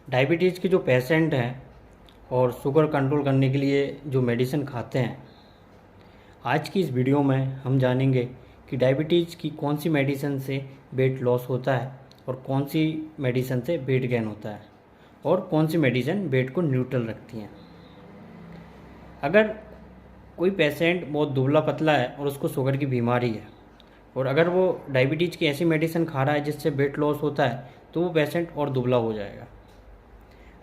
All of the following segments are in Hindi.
डायबिटीज़ के जो पेशेंट हैं और शुगर कंट्रोल करने के लिए जो मेडिसिन खाते हैं, आज की इस वीडियो में हम जानेंगे कि डायबिटीज़ की कौन सी मेडिसिन से वेट लॉस होता है और कौन सी मेडिसिन से वेट गेन होता है और कौन सी मेडिसिन वेट को न्यूट्रल रखती हैं। अगर कोई पेशेंट बहुत दुबला पतला है और उसको शुगर की बीमारी है और अगर वो डायबिटीज़ की ऐसी मेडिसिन खा रहा है जिससे वेट लॉस होता है तो वो पेशेंट और दुबला हो जाएगा।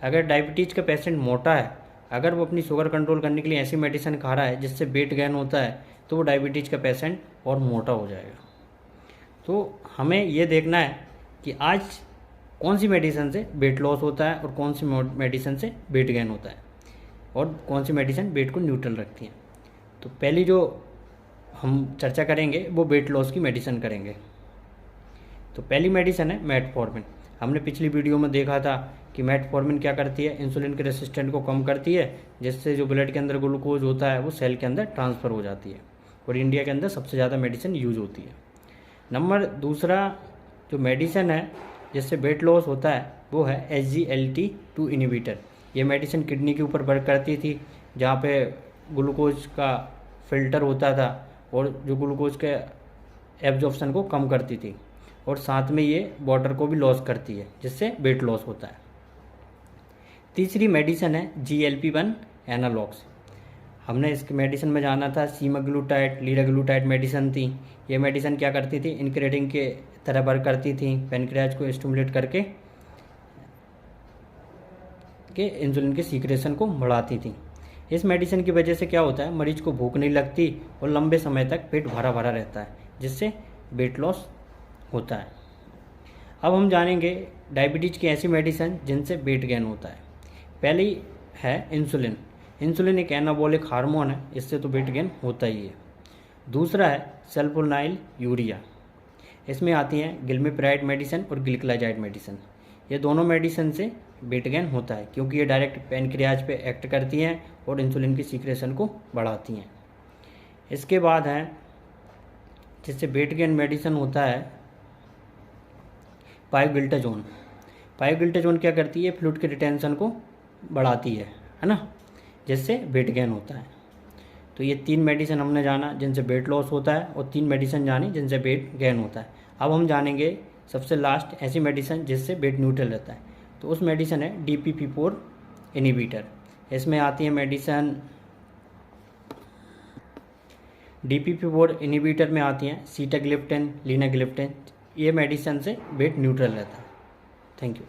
अगर डायबिटीज़ का पेशेंट मोटा है, अगर वो अपनी शुगर कंट्रोल करने के लिए ऐसी मेडिसिन खा रहा है जिससे वेट गेन होता है तो वो डायबिटीज़ का पेशेंट और मोटा हो जाएगा। तो हमें ये देखना है कि आज कौन सी मेडिसिन से वेट लॉस होता है और कौन सी मेडिसिन से वेट गेन होता है और कौन सी मेडिसिन वेट को न्यूट्रल रखती हैं। तो पहली जो हम चर्चा करेंगे वो वेट लॉस की मेडिसिन करेंगे। तो पहली मेडिसिन है मेटफॉर्मिन। हमने पिछली वीडियो में देखा था कि मेटफॉर्मिन क्या करती है, इंसुलिन के रेसिस्टेंट को कम करती है, जिससे जो ब्लड के अंदर ग्लूकोज होता है वो सेल के अंदर ट्रांसफ़र हो जाती है और इंडिया के अंदर सबसे ज़्यादा मेडिसिन यूज होती है। नंबर दूसरा जो मेडिसिन है जिससे वेट लॉस होता है वो है SGLT2 इनिबिटर। ये मेडिसिन किडनी के ऊपर वर्क करती थी, जहाँ पे ग्लूकोज का फिल्टर होता था और जो ग्लूकोज के एब्जॉर्प्शन को कम करती थी और साथ में ये वाटर को भी लॉस करती है, जिससे वेट लॉस होता है। तीसरी मेडिसिन है GLP-1 एनालॉग्स। हमने इस मेडिसिन में जाना था सीमाग्लूटाइड, लीराग्लूटाइड मेडिसिन थी। ये मेडिसिन क्या करती थी, इंक्रेटिन के तरह वर्क करती थी, पेनक्रियाज को स्टिमुलेट करके इंसुलिन के सीक्रेशन को बढ़ाती थी। इस मेडिसिन की वजह से क्या होता है, मरीज को भूख नहीं लगती और लंबे समय तक पेट भरा भरा रहता है, जिससे वेट लॉस होता है। अब हम जानेंगे डायबिटीज़ की ऐसी मेडिसिन जिनसे वेट गेन होता है। पहली है इंसुलिन। इंसुलिन एक एनाबॉलिक हार्मोन है, इससे तो वेट गेन होता ही है। दूसरा है सल्फोनाइल यूरिया। इसमें आती हैं गिल्मीप्राइड मेडिसिन और ग्लिकलाजाइड मेडिसिन। ये दोनों मेडिसिन से वेट गेन होता है क्योंकि ये डायरेक्ट पेनक्रियाज पे एक्ट करती हैं और इंसुलिन की सीक्रेशन को बढ़ाती हैं। इसके बाद है जिससे वेट गेन मेडिसिन होता है पायोग्लिटाजोन। पायोग्लिटाजोन क्या करती है, फ्लूइड के रिटेंशन को बढ़ाती है ना, जिससे वेट गेन होता है। तो ये 3 मेडिसिन हमने जाना जिनसे वेट लॉस होता है और 3 मेडिसिन जानी जिनसे वेट गेन होता है। अब हम जानेंगे सबसे लास्ट ऐसी मेडिसिन जिससे वेट न्यूट्रल रहता है। तो उस मेडिसिन है DPP-4 इनिबिटर। इसमें आती है मेडिसिन DPP-4 इनिबिटर में आती हैं सीटाग्लिप्टिन, लीनाग्लिप्टिन। ये मेडिसिन से वेट न्यूट्रल रहता है। Thank you.